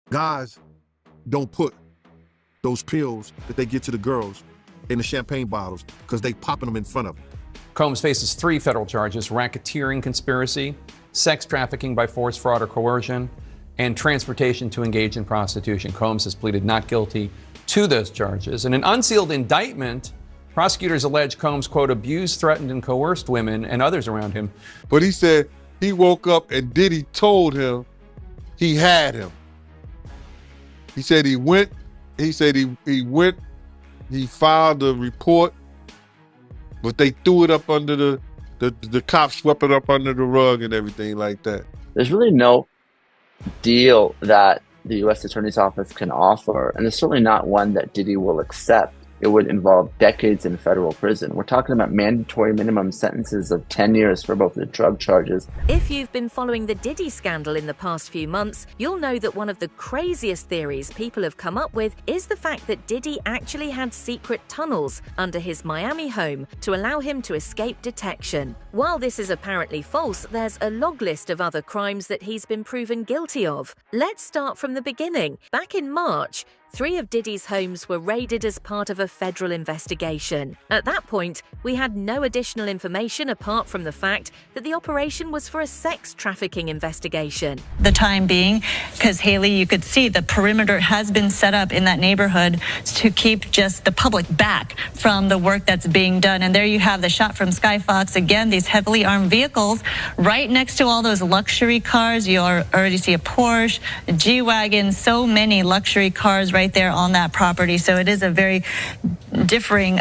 Guys don't put those pills that they get to the girls in the champagne bottles because they popping them in front of them. Combs faces 3 federal charges: racketeering conspiracy, sex trafficking by force, fraud, or coercion, and transportation to engage in prostitution. Combs has pleaded not guilty to those charges. In an unsealed indictment, prosecutors allege Combs, quote, abused, threatened, and coerced women and others around him. But he said he woke up and Diddy told him he had him. He said he went, he filed a report, but they threw it up under the cops swept it up under the rug and everything like that. There's really no deal that the U.S. Attorney's Office can offer, and it's certainly not one that Diddy will accept. It would involve decades in federal prison. We're talking about mandatory minimum sentences of 10 years for both the drug charges. If you've been following the Diddy scandal in the past few months, you'll know that one of the craziest theories people have come up with is the fact that Diddy actually had secret tunnels under his Miami home to allow him to escape detection. While this is apparently false, there's a log list of other crimes that he's been proven guilty of. Let's start from the beginning. Back in March, 3 of Diddy's homes were raided as part of a federal investigation. At that point, we had no additional information apart from the fact that the operation was for a sex trafficking investigation. The time being, because Haley, you could see the perimeter has been set up in that neighborhood to keep just the public back from the work that's being done. And there you have the shot from Sky Fox. Again, these heavily armed vehicles right next to all those luxury cars. You already see a Porsche, a G-Wagon, so many luxury cars right there on that property. So it is a very differing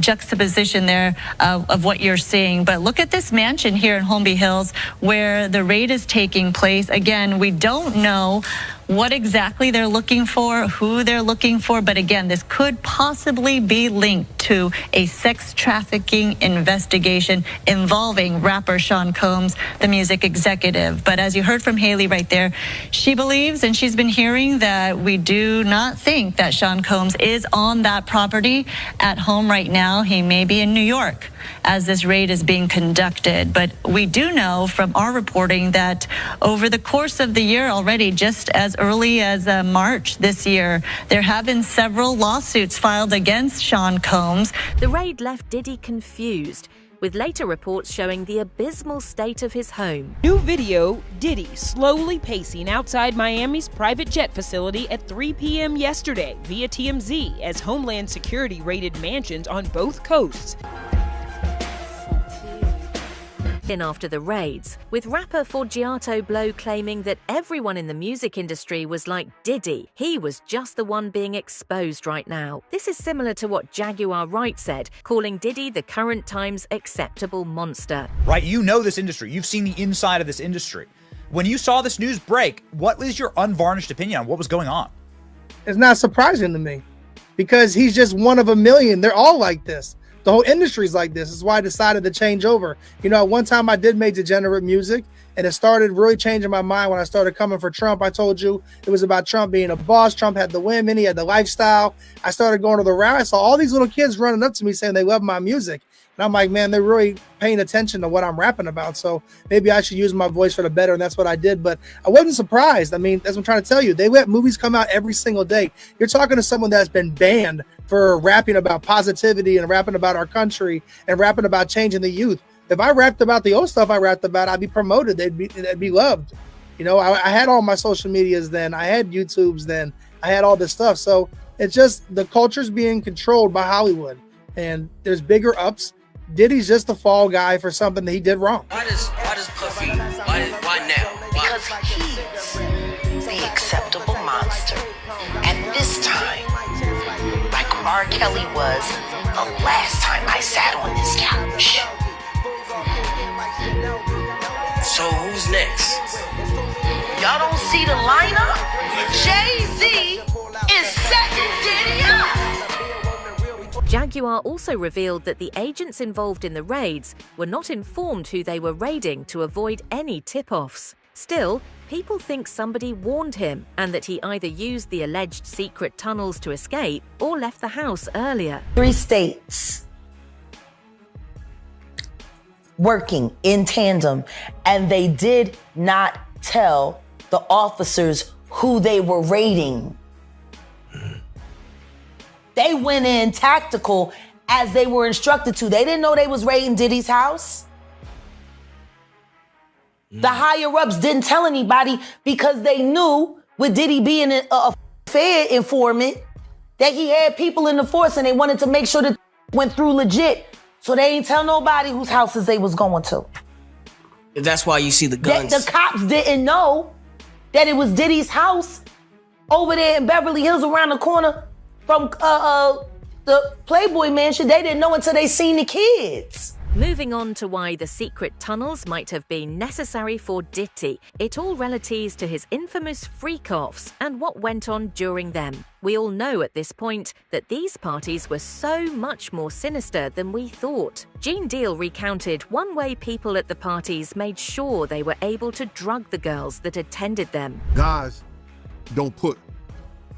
juxtaposition there of what you're seeing. But look at this mansion here in Holmby Hills where the raid is taking place. Again, we don't know what exactly they're looking for, who they're looking for, but again, this could possibly be linked to a sex trafficking investigation involving rapper Sean Combs, the music executive. But as you heard from Haley right there, she believes, and she's been hearing, that we do not think that Sean Combs is on that property at home right now. He may be in New York as this raid is being conducted. But we do know from our reporting that over the course of the year already, just as early as March this year, there have been several lawsuits filed against Sean Combs. The raid left Diddy confused, with later reports showing the abysmal state of his home. New video, Diddy slowly pacing outside Miami's private jet facility at 3 p.m. yesterday via TMZ as Homeland Security raided mansions on both coasts. In after the raids, with rapper Forgiato Blow claiming that everyone in the music industry was like Diddy. He was just the one being exposed right now. This is similar to what Jaguar Wright said, calling Diddy the current time's acceptable monster. Right, you know this industry. You've seen the inside of this industry. When you saw this news break, what was your unvarnished opinion on what was going on? It's not surprising to me because he's just one of a million. They're all like this. The whole industry's like this. Is why I decided to change over. You know, at one time I did make degenerate music, and it started really changing my mind when I started coming for Trump. I told you it was about Trump being a boss. Trump had the women, he had the lifestyle. I started going to the rally. I saw all these little kids running up to me saying they love my music. And I'm like, man, they're really paying attention to what I'm rapping about. So maybe I should use my voice for the better. And that's what I did. But I wasn't surprised. I mean, that's what I'm trying to tell you. They let movies come out every single day. You're talking to someone that's been banned for rapping about positivity and rapping about our country and rapping about changing the youth. If I rapped about the old stuff I rapped about, I'd be promoted. They'd be loved. You know, I had all my social medias then. I had YouTubes then. I had all this stuff. So it's just the culture's being controlled by Hollywood. And there's bigger ups. Diddy's just a fall guy for something that he did wrong. Why does Puffy, why now? Why? Because he's the acceptable monster. And this time, like R. Kelly was the last time I sat on this couch. So who's next? Y'all don't see the lineup? Jay-Z is setting Diddy up. Jaguar also revealed that the agents involved in the raids were not informed who they were raiding to avoid any tip-offs. Still, people think somebody warned him and that he either used the alleged secret tunnels to escape or left the house earlier. 3 states working in tandem, and they did not tell the officers who they were raiding. They went in tactical as they were instructed to. They didn't know they was raiding Diddy's house. The higher-ups didn't tell anybody because they knew, with Diddy being a Fed informant, that he had people in the force and they wanted to make sure that went through legit. So they ain't tell nobody whose houses they was going to. That's why you see the guns. The cops didn't know that it was Diddy's house over there in Beverly Hills around the corner from the Playboy Mansion. They didn't know until they seen the kids. Moving on to why the secret tunnels might have been necessary for Diddy, it all relates to his infamous freak-offs and what went on during them. We all know at this point that these parties were so much more sinister than we thought. Gene Deal recounted one way people at the parties made sure they were able to drug the girls that attended them. Guys don't put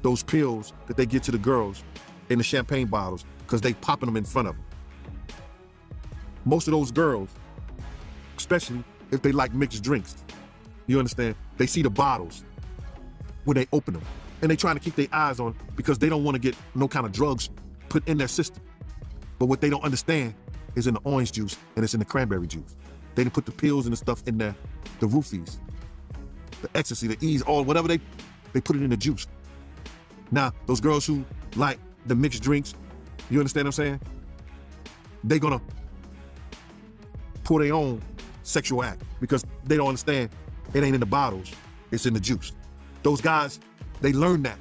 those pills that they get to the girls in the champagne bottles because they popping them in front of them. Most of those girls, especially if they like mixed drinks, you understand, they see the bottles when they open them and they trying to keep their eyes on because they don't want to get no kind of drugs put in their system. But what they don't understand is in the orange juice and it's in the cranberry juice. They didn't put the pills and the stuff in there, the roofies, the ecstasy, the E's, all whatever they put it in the juice. Now, those girls who like the mixed drinks, you understand what I'm saying? They're gonna pour their own sexual act because they don't understand it ain't in the bottles, it's in the juice. Those guys, they learn that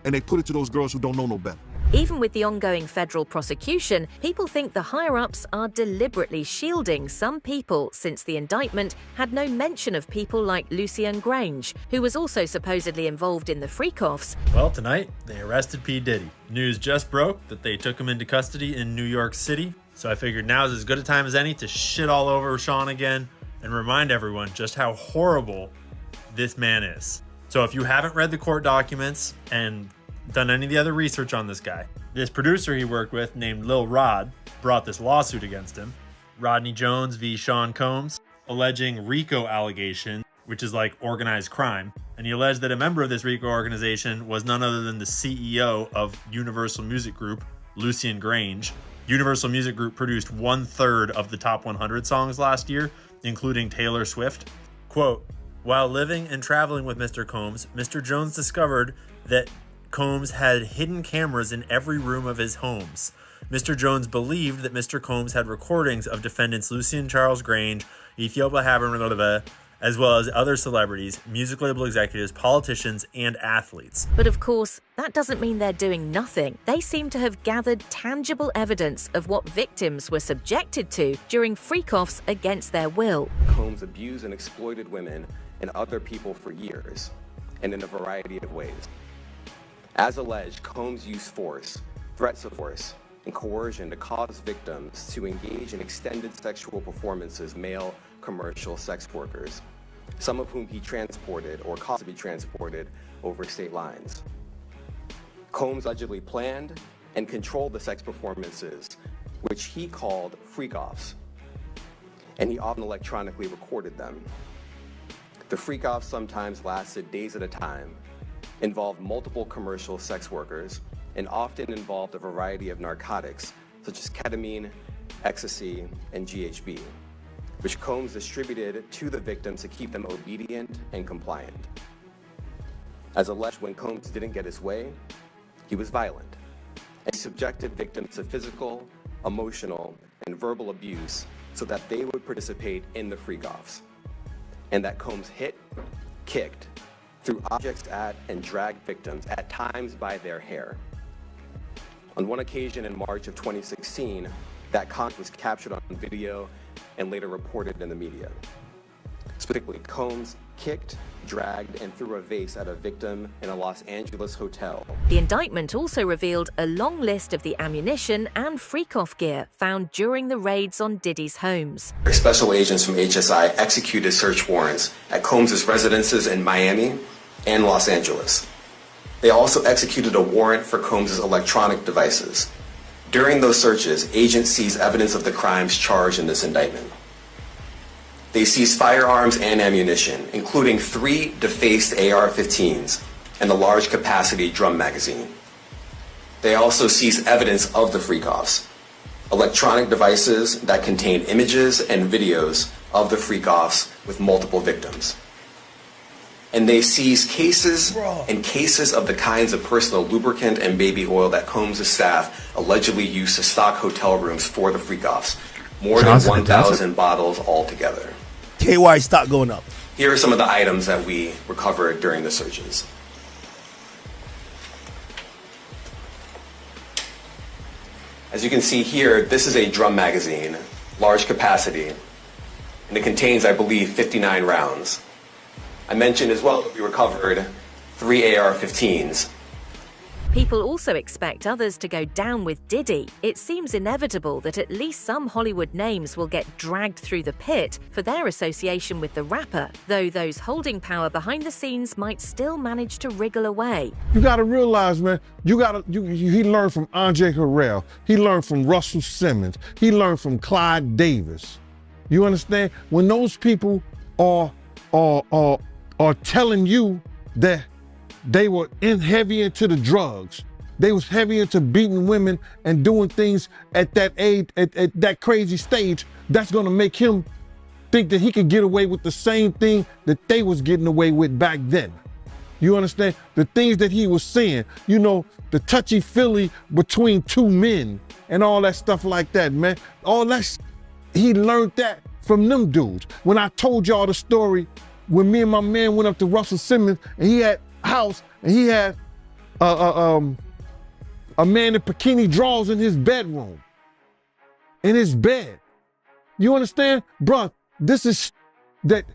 and they put it to those girls who don't know no better. Even with the ongoing federal prosecution, people think the higher-ups are deliberately shielding some people since the indictment had no mention of people like Lucian Grange, who was also supposedly involved in the freak-offs. Well, tonight, they arrested P. Diddy. News just broke that they took him into custody in New York City. So I figured now's as good a time as any to shit all over Sean again and remind everyone just how horrible this man is. So if you haven't read the court documents and done any of the other research on this guy, this producer he worked with named Lil Rod brought this lawsuit against him. Rodney Jones v. Sean Combs, alleging RICO allegation, which is like organized crime. And he alleged that a member of this RICO organization was none other than the CEO of Universal Music Group, Lucian Grange. Universal Music Group produced 1/3 of the top 100 songs last year, including Taylor Swift. Quote, while living and traveling with Mr. Combs, Mr. Jones discovered that Combs had hidden cameras in every room of his homes. Mr. Jones believed that Mr. Combs had recordings of defendants Lucian Charles Grange, Ethiopia Haber, as well as other celebrities, music label executives, politicians, and athletes. But of course, that doesn't mean they're doing nothing. They seem to have gathered tangible evidence of what victims were subjected to during freak-offs against their will. Combs abused and exploited women and other people for years, and in a variety of ways. As alleged, Combs used force, threats of force, and coercion to cause victims to engage in extended sexual performances, male commercial sex workers, some of whom he transported or caused to be transported over state lines. Combs allegedly planned and controlled the sex performances, which he called freak-offs, and he often electronically recorded them. The freak-offs sometimes lasted days at a time, involved multiple commercial sex workers, and often involved a variety of narcotics, such as ketamine, ecstasy, and GHB, which Combs distributed to the victims to keep them obedient and compliant. As alleged, when Combs didn't get his way, he was violent, and subjected victims to physical, emotional, and verbal abuse so that they would participate in the freak-offs, and that Combs hit, kicked, threw objects at, and dragged victims, at times by their hair. On one occasion in March of 2016, that conduct was captured on video and later reported in the media. Specifically, Combs kicked, dragged, and threw a vase at a victim in a Los Angeles hotel. The indictment also revealed a long list of the ammunition and freak-off gear found during the raids on Diddy's homes. Special agents from HSI executed search warrants at Combs' residences in Miami and Los Angeles. They also executed a warrant for Combs' electronic devices. During those searches, agents seized evidence of the crimes charged in this indictment. They seized firearms and ammunition, including 3 defaced AR-15s and a large capacity drum magazine. They also seized evidence of the freak-offs, electronic devices that contained images and videos of the freak-offs with multiple victims. And they seized cases and cases of the kinds of personal lubricant and baby oil that Combs' staff allegedly used to stock hotel rooms for the freak-offs. More than 1,000 bottles altogether. KY, stop going up. Here are some of the items that we recovered during the searches. As you can see here, this is a drum magazine, large capacity, and it contains, I believe, 59 rounds. I mentioned as well that we recovered 3 AR-15s. People also expect others to go down with Diddy. It seems inevitable that at least some Hollywood names will get dragged through the pit for their association with the rapper, though those holding power behind the scenes might still manage to wriggle away. You gotta realize, man, he learned from Andre Harrell. He learned from Russell Simmons. He learned from Clyde Davis. You understand? When those people are telling you that they were heavy into the drugs, they was heavy into beating women and doing things at that age, at that crazy stage, that's gonna make him think that he could get away with the same thing that they was getting away with back then. You understand? The things that he was saying, you know, the touchy-feely between two men and all that stuff like that, man. All that, he learned that from them dudes. When I told y'all the story, when me and my man went up to Russell Simmons and he had a house and he had a man in bikini drawers in his bedroom, in his bed. You understand? Bruh, this is that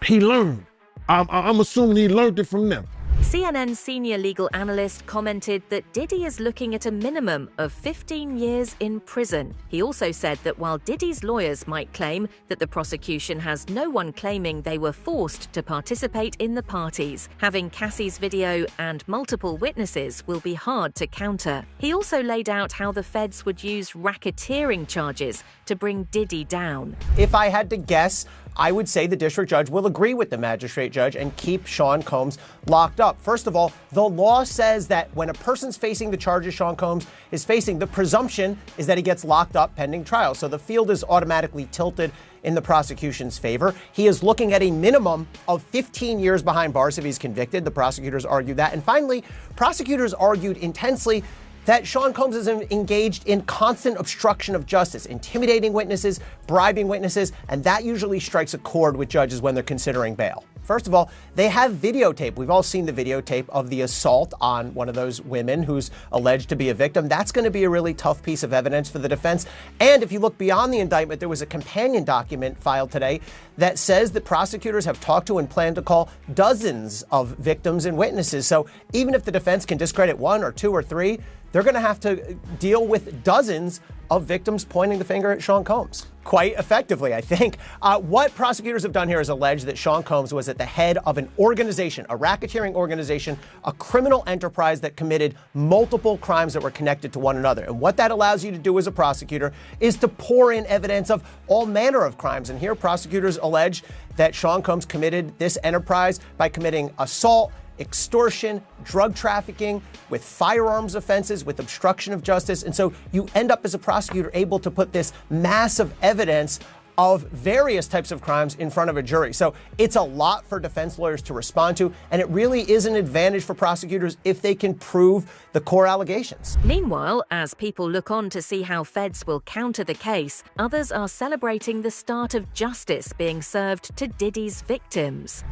he learned. I'm assuming he learned it from them. CNN senior legal analyst commented that Diddy is looking at a minimum of 15 years in prison. He also said that while Diddy's lawyers might claim that the prosecution has no one claiming they were forced to participate in the parties, having Cassie's video and multiple witnesses will be hard to counter. He also laid out how the feds would use racketeering charges to bring Diddy down. If I had to guess, I would say the district judge will agree with the magistrate judge and keep Sean Combs locked up. First of all, the law says that when a person's facing the charges Sean Combs is facing, the presumption is that he gets locked up pending trial. So the field is automatically tilted in the prosecution's favor. He is looking at a minimum of 15 years behind bars if he's convicted. The prosecutors argue that. And finally, prosecutors argued intensely that Sean Combs is engaged in constant obstruction of justice, intimidating witnesses, bribing witnesses, and that usually strikes a chord with judges when they're considering bail. First of all, they have videotape. We've all seen the videotape of the assault on one of those women who's alleged to be a victim. That's going to be a really tough piece of evidence for the defense. And if you look beyond the indictment, there was a companion document filed today that says that prosecutors have talked to and plan to call dozens of victims and witnesses. So even if the defense can discredit 1 or 2 or 3, they're going to have to deal with dozens of victims pointing the finger at Sean Combs. Quite effectively, I think. What prosecutors have done here is allege that Sean Combs was at the head of an organization, a racketeering organization, a criminal enterprise that committed multiple crimes that were connected to one another. And what that allows you to do as a prosecutor is to pour in evidence of all manner of crimes. And here prosecutors allege that Sean Combs committed this enterprise by committing assault, extortion, drug trafficking, with firearms offenses, with obstruction of justice. And so you end up as a prosecutor able to put this massive evidence of various types of crimes in front of a jury. So it's a lot for defense lawyers to respond to, and it really is an advantage for prosecutors if they can prove the core allegations. Meanwhile, as people look on to see how feds will counter the case, others are celebrating the start of justice being served to Diddy's victims.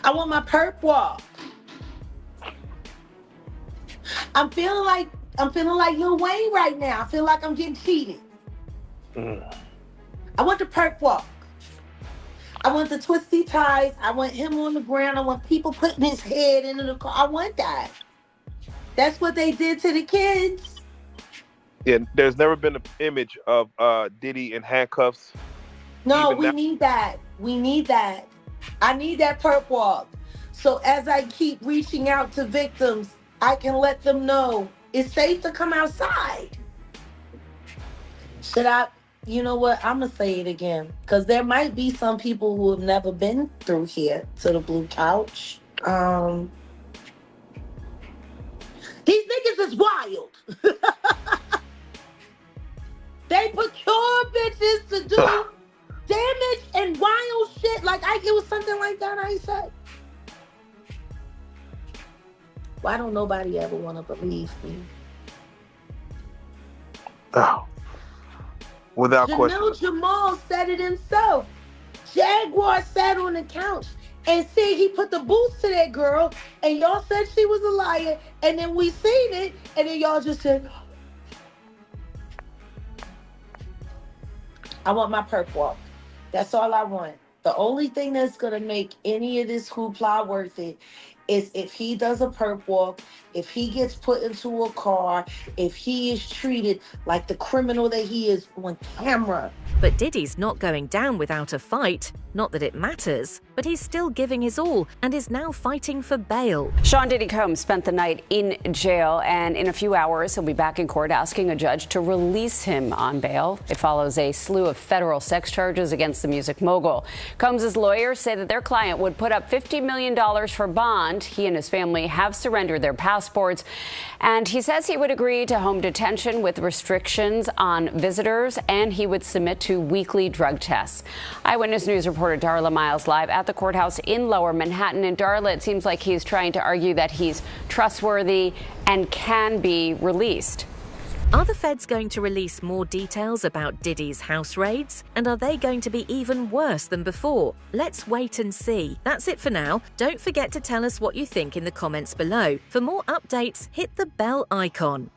I want my perp walk. I'm feeling like Lil Wayne right now. I feel like I'm getting cheated. I want the perp walk. I want the twisty ties. I want him on the ground. I want people putting his head into the car. I want that. That's what they did to the kids. Yeah, there's never been an image of Diddy in handcuffs. No, we need that. We need that. I need that perp walk. So as I keep reaching out to victims, I can let them know it's safe to come outside. Should I You know what? I'm going to say it again. Because there might be some people who have never been through here to the blue couch. These niggas is wild. They procure bitches to do damage and wild shit. Like, it was something like that I said. Why don't nobody ever want to believe me? Oh. Without question. Jamil Jamal said it himself. Jaguar sat on the couch and said he put the boots to that girl, and y'all said she was a liar, and then we seen it, and then y'all just said, I want my perp walk. That's all I want. The only thing that's going to make any of this hoopla worth it is if he does a perp walk, if he gets put into a car, if he is treated like the criminal that he is on camera. But Diddy's not going down without a fight. Not that it matters, but he's still giving his all and is now fighting for bail. Sean Diddy Combs spent the night in jail, and in a few hours he'll be back in court asking a judge to release him on bail. It follows a slew of federal sex charges against the music mogul. Combs' lawyers say that their client would put up $50 million for bond. He and his family have surrendered their passports, and he says he would agree to home detention with restrictions on visitors, and he would submit to weekly drug tests. Eyewitness News reporter Darla Miles live at the courthouse in Lower Manhattan. And Darla, it seems like he's trying to argue that he's trustworthy and can be released. Are the feds going to release more details about Diddy's house raids? And are they going to be even worse than before? Let's wait and see. That's it for now. Don't forget to tell us what you think in the comments below. For more updates, hit the bell icon.